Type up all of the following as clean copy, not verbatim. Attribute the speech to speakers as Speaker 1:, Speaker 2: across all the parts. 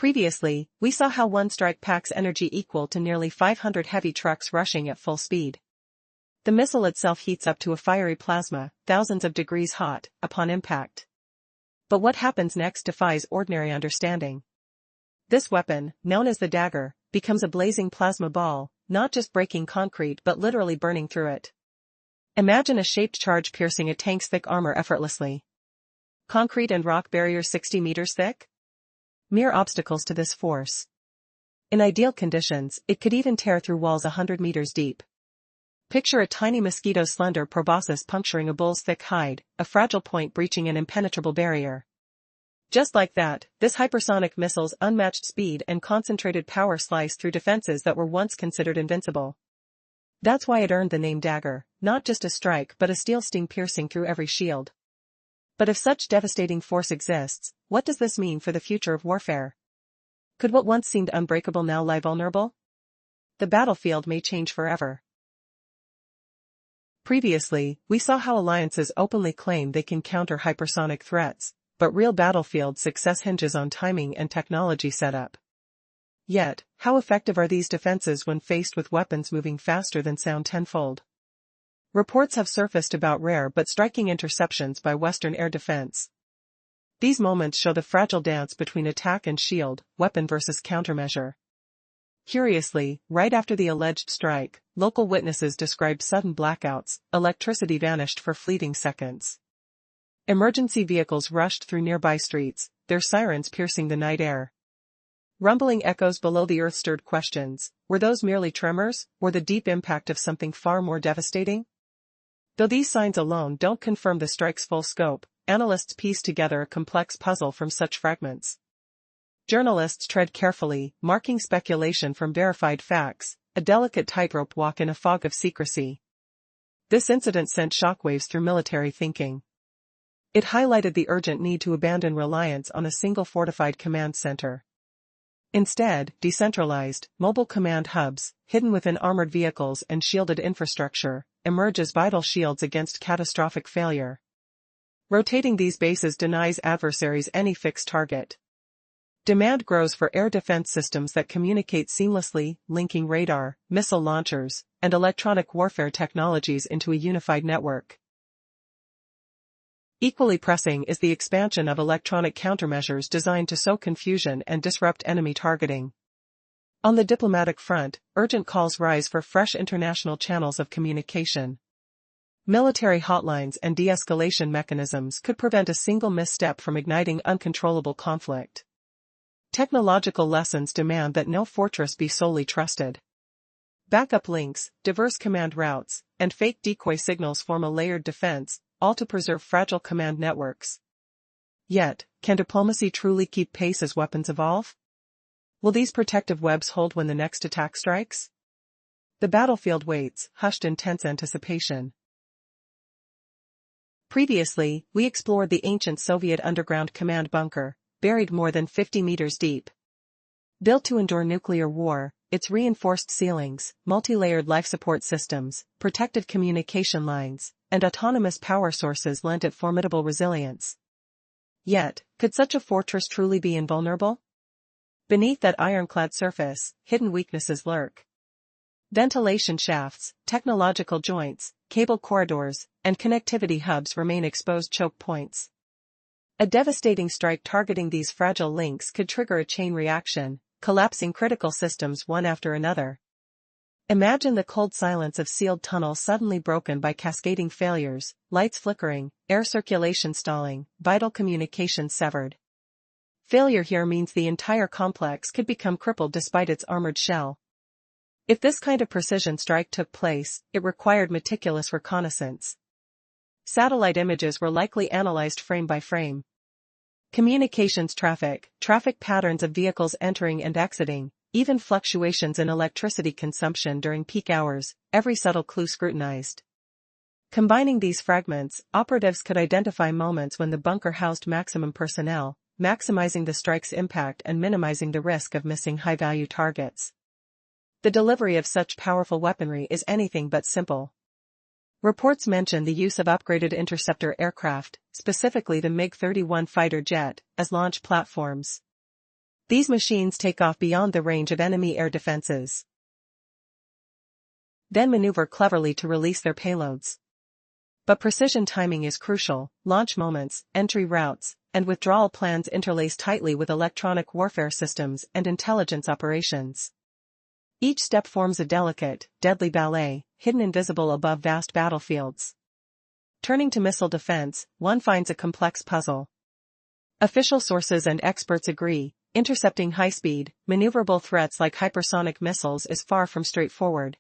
Speaker 1: Previously, we saw how one strike packs energy equal to nearly 500 heavy trucks rushing at full speed. The missile itself heats up to a fiery plasma, thousands of degrees hot, upon impact. But what happens next defies ordinary understanding. This weapon, known as the dagger, becomes a blazing plasma ball, not just breaking concrete but literally burning through it. Imagine a shaped charge piercing a tank's thick armor effortlessly. Concrete and rock barriers 60 meters thick? Mere obstacles to this force. In ideal conditions, it could even tear through walls 100 meters deep. Picture a tiny mosquito's slender proboscis puncturing a bull's thick hide, a fragile point breaching an impenetrable barrier. Just like that, this hypersonic missile's unmatched speed and concentrated power slice through defenses that were once considered invincible. That's why it earned the name dagger, not just a strike but a steel sting piercing through every shield. But if such devastating force exists, what does this mean for the future of warfare? Could what once seemed unbreakable now lie vulnerable? The battlefield may change forever. Previously, we saw how alliances openly claim they can counter hypersonic threats, but real battlefield success hinges on timing and technology setup. Yet, how effective are these defenses when faced with weapons moving faster than sound tenfold? Reports have surfaced about rare but striking interceptions by Western air defense. These moments show the fragile dance between attack and shield, weapon versus countermeasure. Curiously, right after the alleged strike, local witnesses described sudden blackouts, electricity vanished for fleeting seconds. Emergency vehicles rushed through nearby streets, their sirens piercing the night air. Rumbling echoes below the earth stirred questions: were those merely tremors, or the deep impact of something far more devastating? Though these signs alone don't confirm the strike's full scope, analysts piece together a complex puzzle from such fragments. Journalists tread carefully, marking speculation from verified facts, a delicate tightrope walk in a fog of secrecy. This incident sent shockwaves through military thinking. It highlighted the urgent need to abandon reliance on a single fortified command center. Instead, decentralized, mobile command hubs, hidden within armored vehicles and shielded infrastructure, emerge as vital shields against catastrophic failure. Rotating these bases denies adversaries any fixed target. Demand grows for air defense systems that communicate seamlessly, linking radar, missile launchers, and electronic warfare technologies into a unified network. Equally pressing is the expansion of electronic countermeasures designed to sow confusion and disrupt enemy targeting. On the diplomatic front, urgent calls rise for fresh international channels of communication. Military hotlines and de-escalation mechanisms could prevent a single misstep from igniting uncontrollable conflict. Technological lessons demand that no fortress be solely trusted. Backup links, diverse command routes, and fake decoy signals form a layered defense, all to preserve fragile command networks. Yet, can diplomacy truly keep pace as weapons evolve? Will these protective webs hold when the next attack strikes? The battlefield waits, hushed in tense anticipation. Previously, we explored the ancient Soviet underground command bunker, buried more than 50 meters deep. Built to endure nuclear war, its reinforced ceilings, multi-layered life support systems, protected communication lines, and autonomous power sources lent it formidable resilience. Yet, could such a fortress truly be invulnerable? Beneath that ironclad surface, hidden weaknesses lurk. Ventilation shafts, technological joints, cable corridors, and connectivity hubs remain exposed choke points. A devastating strike targeting these fragile links could trigger a chain reaction, collapsing critical systems one after another. Imagine the cold silence of sealed tunnels suddenly broken by cascading failures, lights flickering, air circulation stalling, vital communications severed. Failure here means the entire complex could become crippled despite its armored shell. If this kind of precision strike took place, it required meticulous reconnaissance. Satellite images were likely analyzed frame by frame. Communications traffic patterns of vehicles entering and exiting, even fluctuations in electricity consumption during peak hours, every subtle clue scrutinized. Combining these fragments, operatives could identify moments when the bunker housed maximum personnel, maximizing the strike's impact and minimizing the risk of missing high-value targets. The delivery of such powerful weaponry is anything but simple. Reports mention the use of upgraded interceptor aircraft, specifically the MiG-31 fighter jet, as launch platforms. These machines take off beyond the range of enemy air defenses, then maneuver cleverly to release their payloads. But precision timing is crucial. Launch moments, entry routes, and withdrawal plans interlace tightly with electronic warfare systems and intelligence operations. Each step forms a delicate, deadly ballet, hidden invisible above vast battlefields. Turning to missile defense, one finds a complex puzzle. Official sources and experts agree, intercepting high-speed, maneuverable threats like hypersonic missiles is far from straightforward.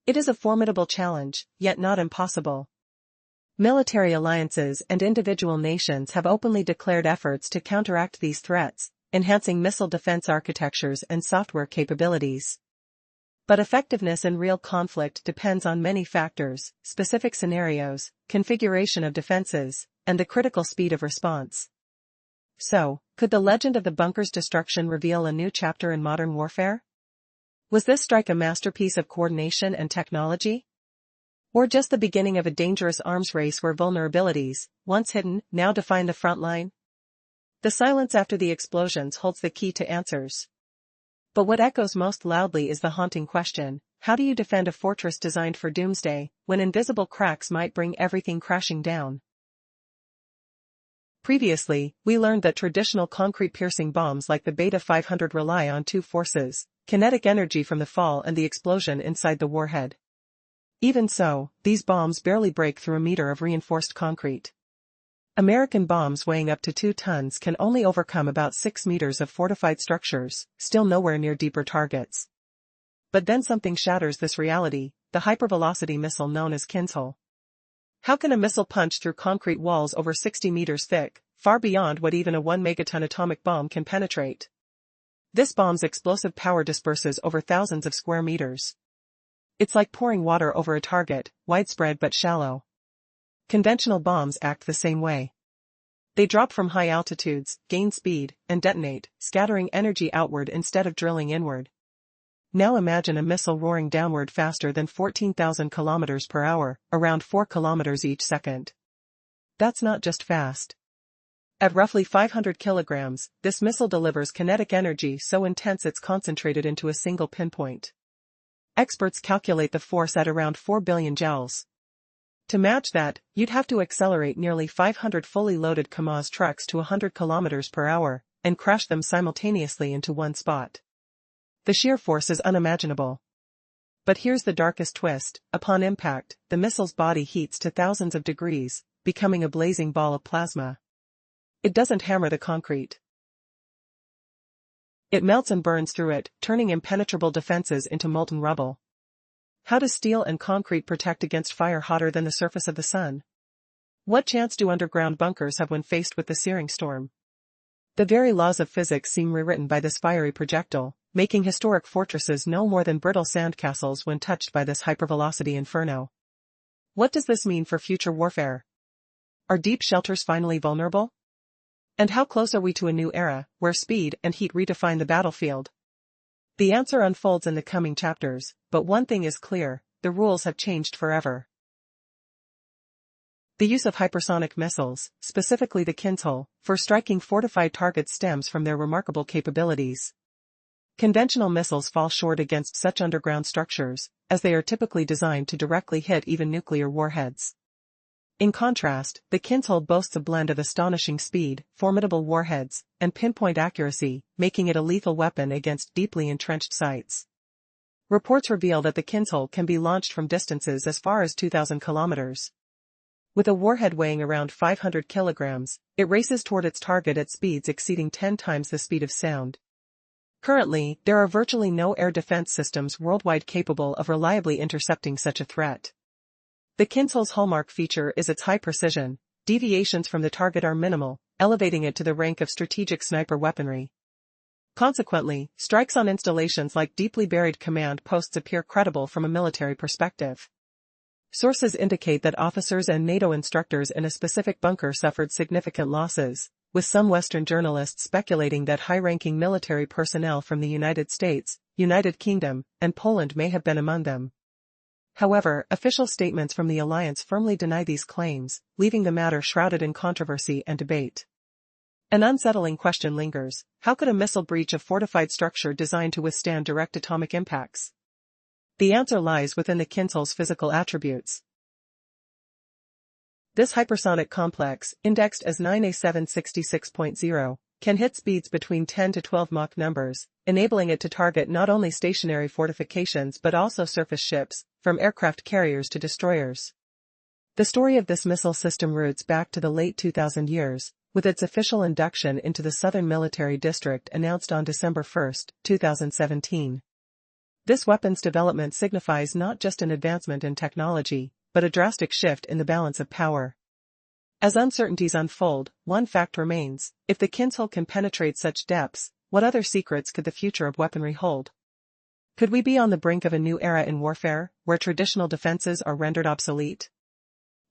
Speaker 1: It is a formidable challenge, yet not impossible. Military alliances and individual nations have openly declared efforts to counteract these threats, enhancing missile defense architectures and software capabilities. But effectiveness in real conflict depends on many factors: specific scenarios, configuration of defenses, and the critical speed of response. So, could the legend of the bunker's destruction reveal a new chapter in modern warfare? Was this strike a masterpiece of coordination and technology? Or just the beginning of a dangerous arms race where vulnerabilities, once hidden, now define the front line? The silence after the explosions holds the key to answers. But what echoes most loudly is the haunting question: how do you defend a fortress designed for doomsday, when invisible cracks might bring everything crashing down? Previously, we learned that traditional concrete-piercing bombs like the Beta 500 rely on two forces: kinetic energy from the fall and the explosion inside the warhead. Even so, these bombs barely break through a meter of reinforced concrete. American bombs weighing up to 2 tons can only overcome about 6 meters of fortified structures, still nowhere near deeper targets. But then something shatters this reality: the hypervelocity missile known as Kinzhal. How can a missile punch through concrete walls over 60 meters thick, far beyond what even a 1 megaton atomic bomb can penetrate? This bomb's explosive power disperses over thousands of square meters. It's like pouring water over a target, widespread but shallow. Conventional bombs act the same way. They drop from high altitudes, gain speed, and detonate, scattering energy outward instead of drilling inward. Now imagine a missile roaring downward faster than 14,000 kilometers per hour, around 4 kilometers each second. That's not just fast. At roughly 500 kilograms, this missile delivers kinetic energy so intense it's concentrated into a single pinpoint. Experts calculate the force at around 4 billion joules. To match that, you'd have to accelerate nearly 500 fully loaded KAMAZ trucks to 100 kilometers per hour, and crash them simultaneously into one spot. The sheer force is unimaginable. But here's the darkest twist: upon impact, the missile's body heats to thousands of degrees, becoming a blazing ball of plasma. It doesn't hammer the concrete. It melts and burns through it, turning impenetrable defenses into molten rubble. How does steel and concrete protect against fire hotter than the surface of the sun? What chance do underground bunkers have when faced with the searing storm? The very laws of physics seem rewritten by this fiery projectile, making historic fortresses no more than brittle sandcastles when touched by this hypervelocity inferno. What does this mean for future warfare? Are deep shelters finally vulnerable? And how close are we to a new era, where speed and heat redefine the battlefield? The answer unfolds in the coming chapters, but one thing is clear: the rules have changed forever. The use of hypersonic missiles, specifically the Kinzhal, for striking fortified targets stems from their remarkable capabilities. Conventional missiles fall short against such underground structures, as they are typically designed to directly hit even nuclear warheads. In contrast, the Kinzhal boasts a blend of astonishing speed, formidable warheads, and pinpoint accuracy, making it a lethal weapon against deeply entrenched sites. Reports reveal that the Kinzhal can be launched from distances as far as 2,000 kilometers. With a warhead weighing around 500 kilograms, it races toward its target at speeds exceeding 10 times the speed of sound. Currently, there are virtually no air defense systems worldwide capable of reliably intercepting such a threat. The Kinzhal's hallmark feature is its high precision. Deviations from the target are minimal, elevating it to the rank of strategic sniper weaponry. Consequently, strikes on installations like deeply buried command posts appear credible from a military perspective. Sources indicate that officers and NATO instructors in a specific bunker suffered significant losses, with some Western journalists speculating that high-ranking military personnel from the United States, United Kingdom, and Poland may have been among them. However, official statements from the alliance firmly deny these claims, leaving the matter shrouded in controversy and debate. An unsettling question lingers: how could a missile breach a fortified structure designed to withstand direct atomic impacts? The answer lies within the Kinzhal's physical attributes. This hypersonic complex, indexed as 9A766.0, can hit speeds between 10 to 12 Mach numbers, enabling it to target not only stationary fortifications but also surface ships, from aircraft carriers to destroyers. The story of this missile system roots back to the late 2000 years, with its official induction into the Southern Military District announced on December 1, 2017. This weapon's development signifies not just an advancement in technology, but a drastic shift in the balance of power. As uncertainties unfold, one fact remains: if the Kinzhal can penetrate such depths, what other secrets could the future of weaponry hold? Could we be on the brink of a new era in warfare, where traditional defenses are rendered obsolete?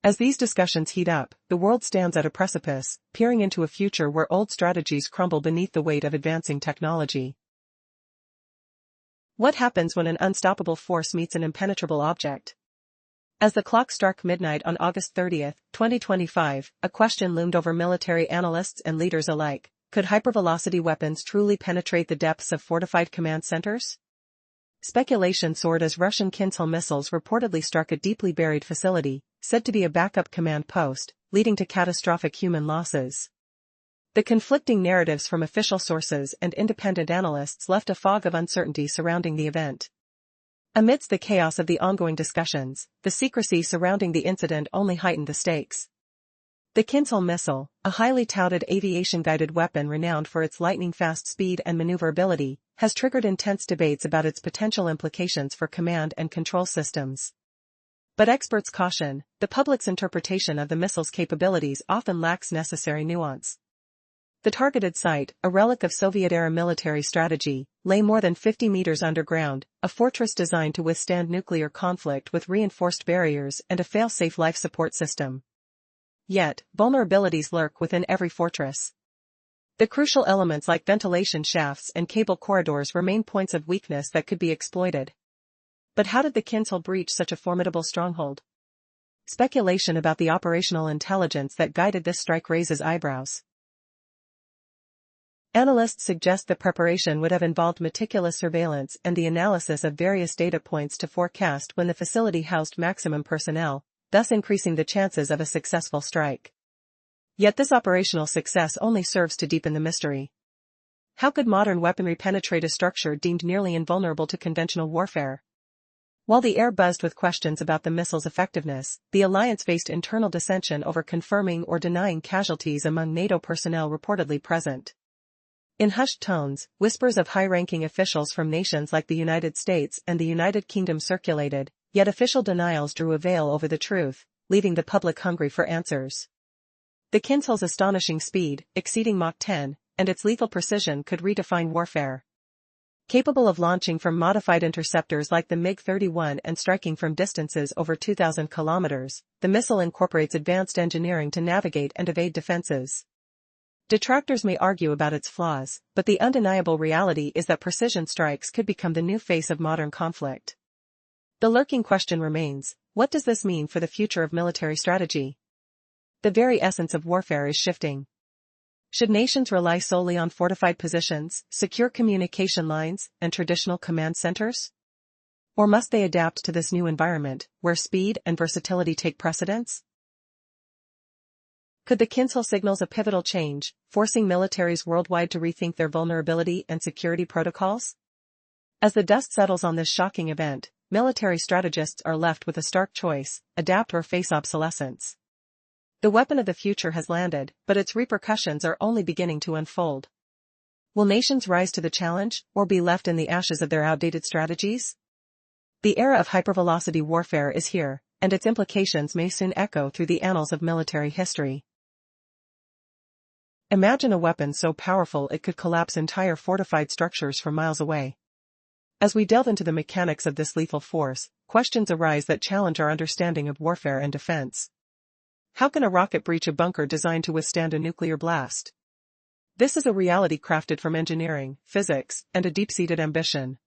Speaker 1: As these discussions heat up, the world stands at a precipice, peering into a future where old strategies crumble beneath the weight of advancing technology. What happens when an unstoppable force meets an impenetrable object? As the clock struck midnight on August 30, 2025, a question loomed over military analysts and leaders alike: could hypervelocity weapons truly penetrate the depths of fortified command centers? Speculation soared as Russian Kinzhal missiles reportedly struck a deeply buried facility, said to be a backup command post, leading to catastrophic human losses. The conflicting narratives from official sources and independent analysts left a fog of uncertainty surrounding the event. Amidst the chaos of the ongoing discussions, the secrecy surrounding the incident only heightened the stakes. The Kinzhal missile, a highly touted aviation-guided weapon renowned for its lightning-fast speed and maneuverability, has triggered intense debates about its potential implications for command and control systems. But experts caution, the public's interpretation of the missile's capabilities often lacks necessary nuance. The targeted site, a relic of Soviet-era military strategy, lay more than 50 meters underground, a fortress designed to withstand nuclear conflict with reinforced barriers and a fail-safe life support system. Yet, vulnerabilities lurk within every fortress. The crucial elements like ventilation shafts and cable corridors remain points of weakness that could be exploited. But how did the Kinzhal breach such a formidable stronghold? Speculation about the operational intelligence that guided this strike raises eyebrows. Analysts suggest the preparation would have involved meticulous surveillance and the analysis of various data points to forecast when the facility housed maximum personnel, thus increasing the chances of a successful strike. Yet this operational success only serves to deepen the mystery. How could modern weaponry penetrate a structure deemed nearly invulnerable to conventional warfare? While the air buzzed with questions about the missile's effectiveness, the alliance faced internal dissension over confirming or denying casualties among NATO personnel reportedly present. In hushed tones, whispers of high-ranking officials from nations like the United States and the United Kingdom circulated, yet official denials drew a veil over the truth, leaving the public hungry for answers. The Kinzhal's astonishing speed, exceeding Mach 10, and its lethal precision could redefine warfare. Capable of launching from modified interceptors like the MiG-31 and striking from distances over 2,000 kilometers, the missile incorporates advanced engineering to navigate and evade defenses. Detractors may argue about its flaws, but the undeniable reality is that precision strikes could become the new face of modern conflict. The lurking question remains: what does this mean for the future of military strategy? The very essence of warfare is shifting. Should nations rely solely on fortified positions, secure communication lines, and traditional command centers? Or must they adapt to this new environment, where speed and versatility take precedence? Could the Kinzhal signals a pivotal change, forcing militaries worldwide to rethink their vulnerability and security protocols? As the dust settles on this shocking event, military strategists are left with a stark choice: adapt or face obsolescence. The weapon of the future has landed, but its repercussions are only beginning to unfold. Will nations rise to the challenge, or be left in the ashes of their outdated strategies? The era of hypervelocity warfare is here, and its implications may soon echo through the annals of military history. Imagine a weapon so powerful it could collapse entire fortified structures from miles away. As we delve into the mechanics of this lethal force, questions arise that challenge our understanding of warfare and defense. How can a rocket breach a bunker designed to withstand a nuclear blast? This is a reality crafted from engineering, physics, and a deep-seated ambition.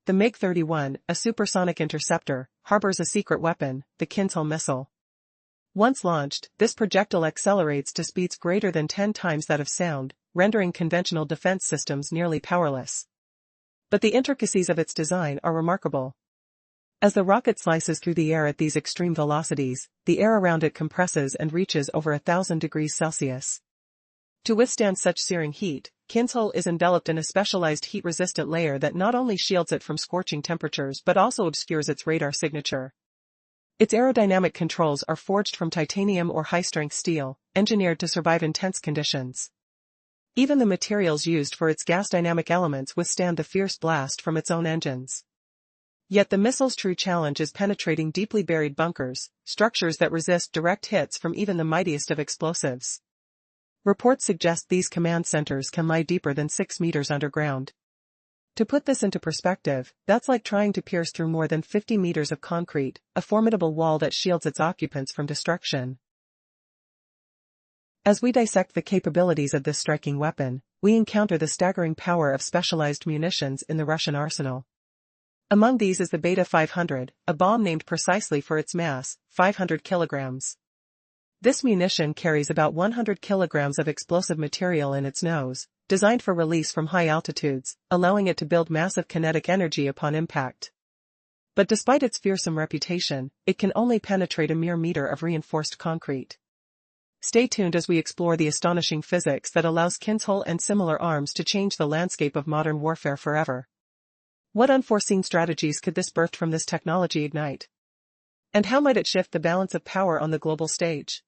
Speaker 1: The MiG-31, a supersonic interceptor, harbors a secret weapon, the Kinzhal missile. Once launched, this projectile accelerates to speeds greater than 10 times that of sound, rendering conventional defense systems nearly powerless. But the intricacies of its design are remarkable. As the rocket slices through the air at these extreme velocities, the air around it compresses and reaches over 1,000 degrees Celsius. To withstand such searing heat, Kin's hull is enveloped in a specialized heat-resistant layer that not only shields it from scorching temperatures but also obscures its radar signature. Its aerodynamic controls are forged from titanium or high-strength steel, engineered to survive intense conditions. Even the materials used for its gas dynamic elements withstand the fierce blast from its own engines. Yet the missile's true challenge is penetrating deeply buried bunkers, structures that resist direct hits from even the mightiest of explosives. Reports suggest these command centers can lie deeper than 6 meters underground. To put this into perspective, that's like trying to pierce through more than 50 meters of concrete, a formidable wall that shields its occupants from destruction. As we dissect the capabilities of this striking weapon, we encounter the staggering power of specialized munitions in the Russian arsenal. Among these is the Beta 500, a bomb named precisely for its mass, 500 kilograms. This munition carries about 100 kilograms of explosive material in its nose, designed for release from high altitudes, allowing it to build massive kinetic energy upon impact. But despite its fearsome reputation, it can only penetrate a mere meter of reinforced concrete. Stay tuned as we explore the astonishing physics that allows Kin's hull and similar arms to change the landscape of modern warfare forever. What unforeseen strategies could this birthed from this technology ignite? And how might it shift the balance of power on the global stage?